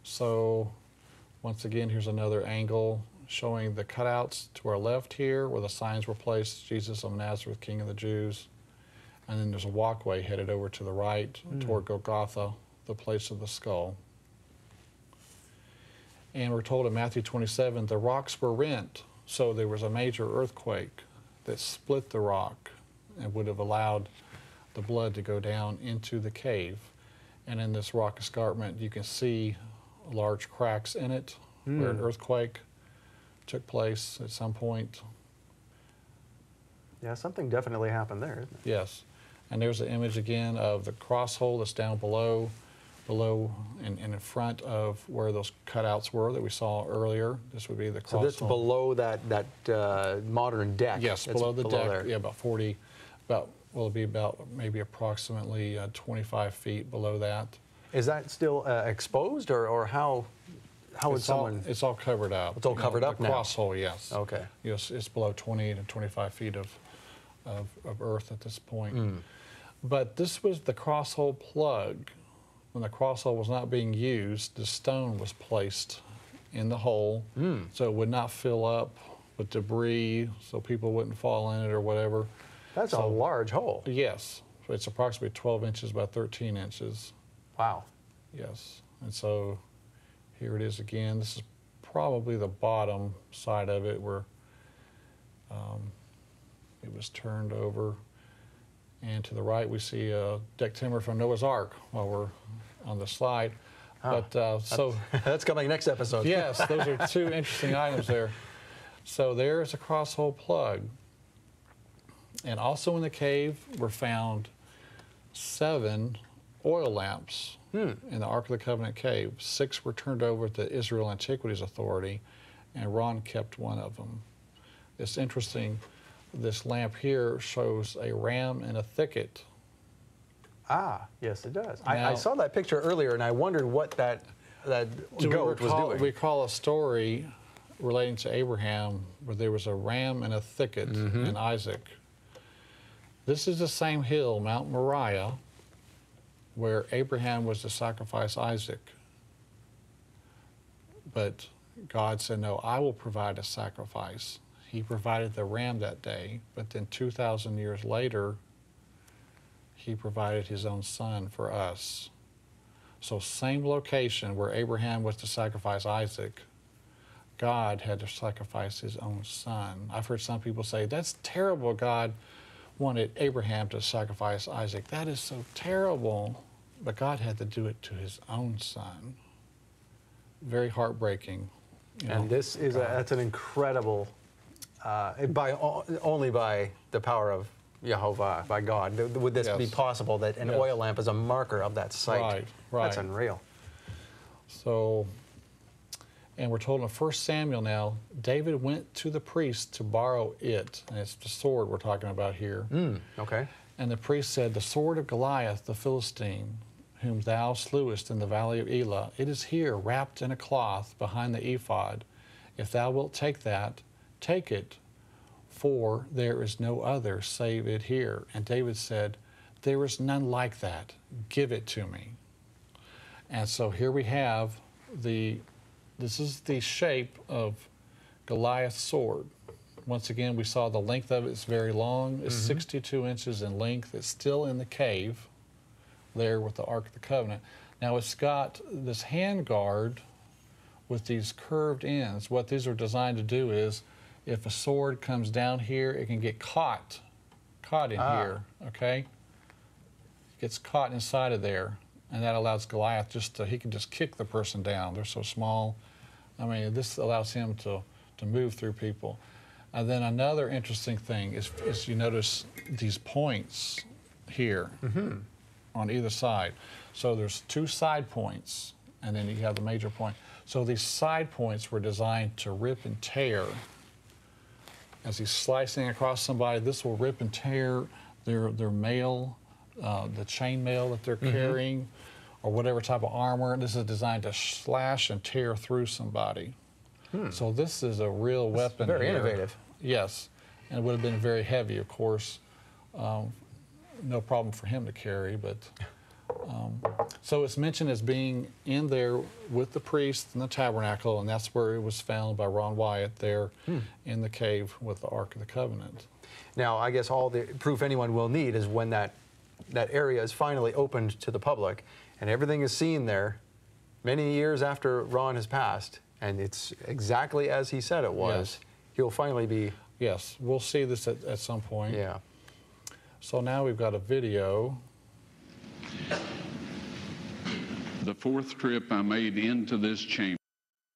So once again, here's another angle showing the cutouts to our left here where the signs were placed, Jesus of Nazareth, King of the Jews. And then there's a walkway headed over to the right toward Golgotha, the place of the skull. And we're told in Matthew 27, the rocks were rent. So there was a major earthquake that split the rock and would have allowed the blood to go down into the cave. And in this rock escarpment, you can see large cracks in it where an earthquake took place at some point. Yeah, something definitely happened there, isn't it? Yes. And there's an image again of the cross hole that's down below and in front of where those cutouts were that we saw earlier. This would be the cross hole. So this below that modern deck? Yes, below the deck, there. Yeah, about 40, well, it'll be about maybe approximately 25 feet below that. Is that still exposed, or how would someone... It's all covered up. It's all covered up now? The cross hole, yes. Okay. Yes, it's below 20 to 25 feet of earth at this point. But this was the cross hole plug. When the cross hole was not being used, the stone was placed in the hole so it would not fill up with debris, so people wouldn't fall in it or whatever. That's a large hole. Yes. So it's approximately 12 inches by 13 inches. Wow. Yes. And so here it is again. This is probably the bottom side of it where it was turned over. And to the right, we see deck timber from Noah's Ark while we're on the slide. But so that's coming next episode. Yes, those are two interesting items there. So there's a cross hole plug. And also in the cave were found 7 oil lamps in the Ark of the Covenant cave. 6 were turned over to the Israel Antiquities Authority, and Ron kept one of them. It's interesting. This lamp here shows a ram in a thicket. Ah, yes, it does. Now, I saw that picture earlier, and I wondered what that goat was doing. We recall a story relating to Abraham where there was a ram in a thicket in Isaac. This is the same hill, Mount Moriah, where Abraham was to sacrifice Isaac. But God said, no, I will provide a sacrifice. He provided the ram that day, but then 2,000 years later, he provided his own son for us. So same location where Abraham was to sacrifice Isaac, God had to sacrifice his own son. I've heard some people say, that's terrible, God wanted Abraham to sacrifice Isaac. That is so terrible. But God had to do it to his own son. Very heartbreaking. And this is that's an incredible, only by the power of Yehovah, by God, would this be possible that an oil lamp is a marker of that site. Right, right. That's unreal. So, and we're told in 1 Samuel now, David went to the priest to borrow it, and it's the sword we're talking about here. Okay. And the priest said, the sword of Goliath, the Philistine, whom thou slewest in the valley of Elah, it is here, wrapped in a cloth behind the ephod. If thou wilt take that, take it, for there is no other save it here. And David said, there is none like that. Give it to me. And so here we have this is the shape of Goliath's sword. Once again, we saw the length of it is very long. It's 62 inches in length. It's still in the cave there with the Ark of the Covenant. Now it's got this hand guard with these curved ends. What these are designed to do is if a sword comes down here, it can get caught in here, okay? It gets caught inside of there, and that allows Goliath he can just kick the person down. They're so small. I mean, this allows him to move through people. And then another interesting thing is you notice these points here on either side. So there's 2 side points, and then you have the major point. So these side points were designed to rip and tear. As he's slicing across somebody, this will rip and tear their mail, the chain mail that they're carrying, or whatever type of armor. This is designed to slash and tear through somebody. So this is a real weapon. Very innovative. Yes, and it would have been very heavy, of course. No problem for him to carry, but So it's mentioned as being in there with the priests in the tabernacle, and that's where it was found by Ron Wyatt there in the cave with the Ark of the Covenant. Now, I guess all the proof anyone will need is when that area is finally opened to the public and everything is seen there many years after Ron has passed, and it's exactly as he said it was. Yes. He'll finally be... Yes, we'll see this at some point. Yeah. So now we've got a video. The fourth trip I made into this chamber,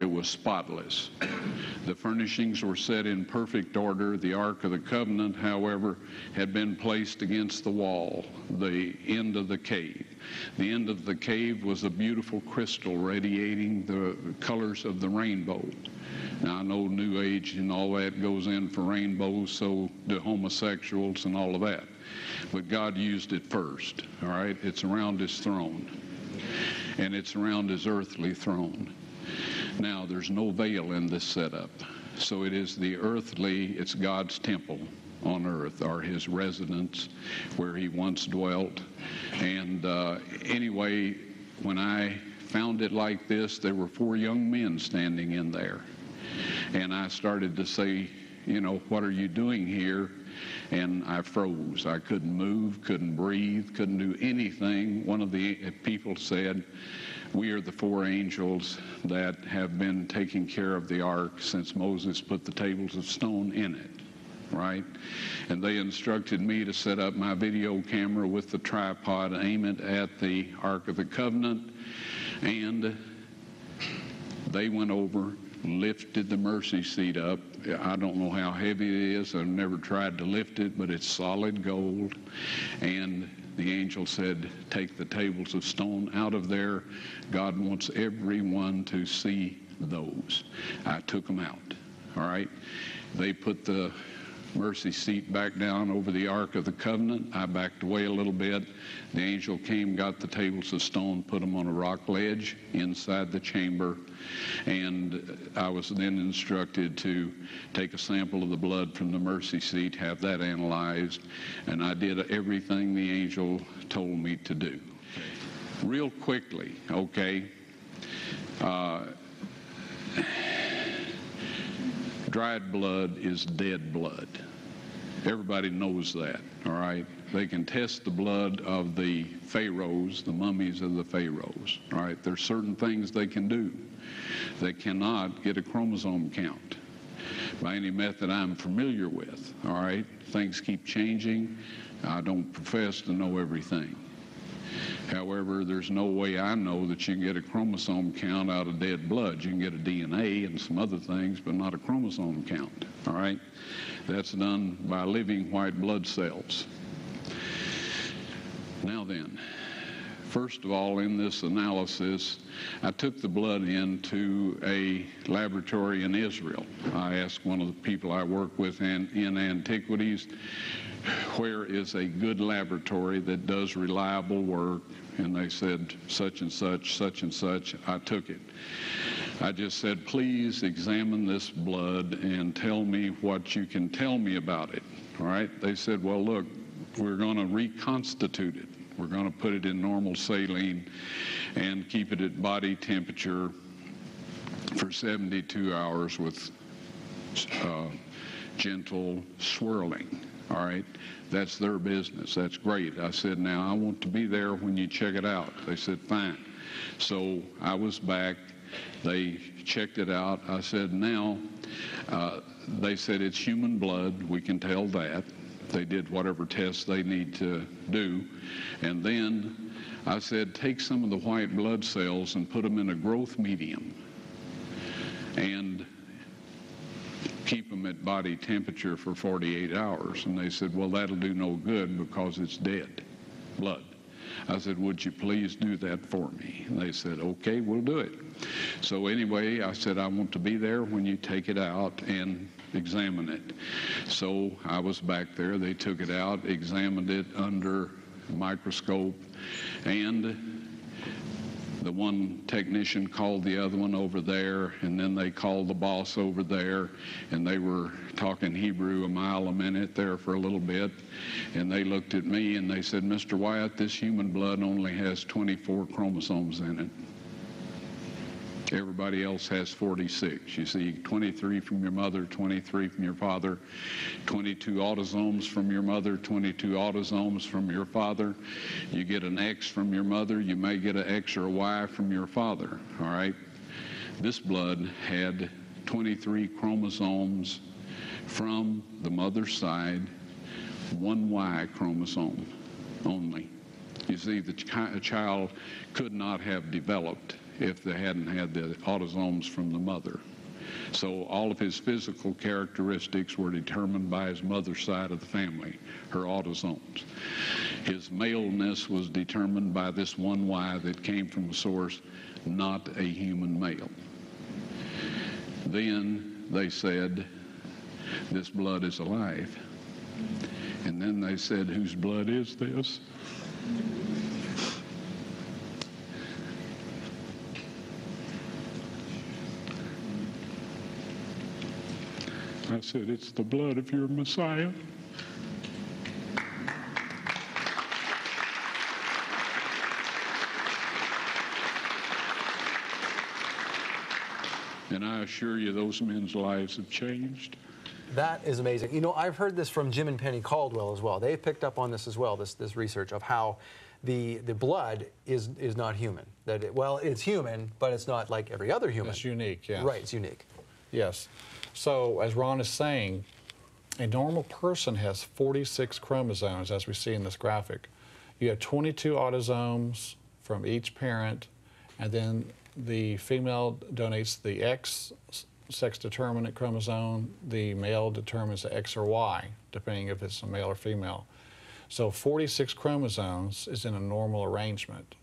it was spotless. The furnishings were set in perfect order. The Ark of the Covenant, however, had been placed against the wall, the end of the cave. The end of the cave was a beautiful crystal radiating the colors of the rainbow. Now, I know New Age and all that goes in for rainbows, so do homosexuals and all of that. But God used it first, all right? It's around his throne, and it's around his earthly throne. Now, there's no veil in this setup, so it is the earthly, it's God's temple on earth, or his residence where he once dwelt. And anyway, when I found it like this, there were 4 young men standing in there. And I started to say, you know, what are you doing here? And I froze. I couldn't move, couldn't breathe, couldn't do anything. One of the people said, we are the 4 angels that have been taking care of the ark since Moses put the tables of stone in it, right? And they instructed me to set up my video camera with the tripod, aim it at the Ark of the Covenant, and they went over, lifted the mercy seat up. I don't know how heavy it is. I've never tried to lift it, but it's solid gold. And the angel said, take the tables of stone out of there. God wants everyone to see those. I took them out, all right? They put the mercy seat back down over the Ark of the Covenant. I backed away a little bit. The angel came, got the tables of stone, put them on a rock ledge inside the chamber, and I was then instructed to take a sample of the blood from the mercy seat, have that analyzed, and I did everything the angel told me to do. Real quickly, okay, dried blood is dead blood. Everybody knows that, all right? They can test the blood of the pharaohs, the mummies of the pharaohs, all right? There's certain things they can do. They cannot get a chromosome count by any method I'm familiar with, all right? Things keep changing. I don't profess to know everything. However, there's no way I know that you can get a chromosome count out of dead blood. You can get a DNA and some other things, but not a chromosome count, all right? That's done by living white blood cells. Now then, first of all, in this analysis, I took the blood into a laboratory in Israel. I asked one of the people I work with in antiquities, where is a good laboratory that does reliable work? And they said, such and such, such and such. I took it. I just said, please examine this blood and tell me what you can tell me about it, all right? They said, well, look, we're going to reconstitute it. We're going to put it in normal saline and keep it at body temperature for 72 hours with gentle swirling. All right, that's their business. That's great. I said, now I want to be there when you check it out. They said, fine. So I was back. They checked it out. I said, now, they said it's human blood. We can tell that. They did whatever tests they need to do. And then I said, take some of the white blood cells and put them in a growth medium and keep them at body temperature for 48 hours. And they said, well, that'll do no good because it's dead blood. I said, would you please do that for me? And they said, okay, we'll do it. So anyway, I said, I want to be there when you take it out and examine it. So I was back there. They took it out, examined it under a microscope, and The one technician called the other one over there, and then they called the boss over there, and they were talking Hebrew a mile a minute there for a little bit, and they looked at me and they said, "Mr. Wyatt, this human blood only has 24 chromosomes in it. Everybody else has 46. You see, 23 from your mother, 23 from your father, 22 autosomes from your mother, 22 autosomes from your father. You get an X from your mother, you may get an X or a Y from your father, all right? This blood had 23 chromosomes from the mother's side, one Y chromosome only. You see, the child could not have developed if they hadn't had the autosomes from the mother. So all of his physical characteristics were determined by his mother's side of the family, her autosomes. His maleness was determined by this one Y that came from a source, not a human male. Then they said, this blood is alive. And then they said, whose blood is this? I said, it's the blood of your Messiah. And I assure you, those men's lives have changed. That is amazing. You know, I've heard this from Jim and Penny Caldwell as well. They picked up on this as well, this research of how the blood is not human. That it's human, but it's not like every other human. It's unique, yes. Right, it's unique. Yes. So, as Ron is saying, a normal person has 46 chromosomes, as we see in this graphic. You have 22 autosomes from each parent, and then the female donates the X sex determinant chromosome, the male determines the X or Y, depending if it's a male or female. So 46 chromosomes is in a normal arrangement.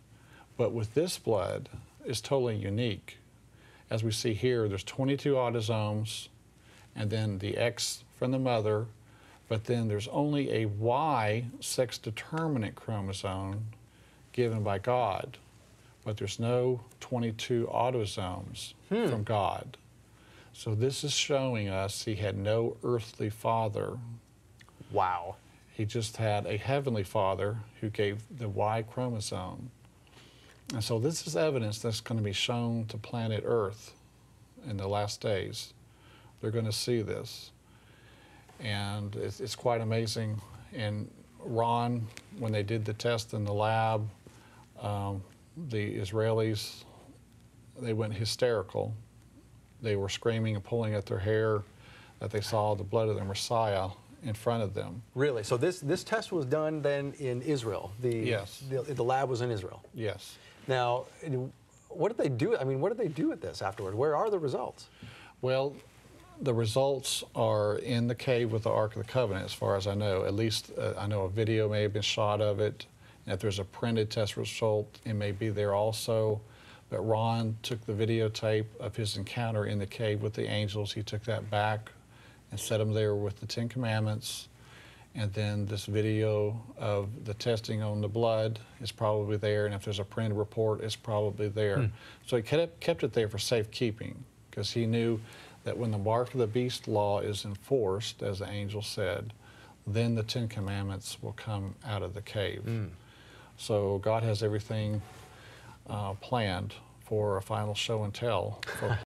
But with this blood, it's totally unique. As we see here, there's 22 autosomes, and then the X from the mother, but then there's only a Y sex determinant chromosome given by God, but there's no 22 autosomes from God. So this is showing us he had no earthly father. Wow. He just had a heavenly father who gave the Y chromosome. And so this is evidence that's going to be shown to planet Earth in the last days. They're going to see this. And it's quite amazing. And Ron, when they did the test in the lab, the Israelis, they went hysterical. They were screaming and pulling at their hair that they saw the blood of the Messiah in front of them. Really? So this test was done then in Israel? Yes. The lab was in Israel? Yes. Now, what did they do? I mean, what did they do with this afterward? Where are the results? Well, the results are in the cave with the Ark of the Covenant, as far as I know. At least I know a video may have been shot of it. And if there's a printed test result, it may be there also. But Ron took the videotape of his encounter in the cave with the angels. He took that back and set them there with the 10 Commandments. And then this video of the testing on the blood is probably there. And if there's a printed report, it's probably there. So he kept it there for safekeeping, because he knew that when the mark of the beast law is enforced, as the angel said, then the 10 Commandments will come out of the cave. So God has everything planned for a final show and tell for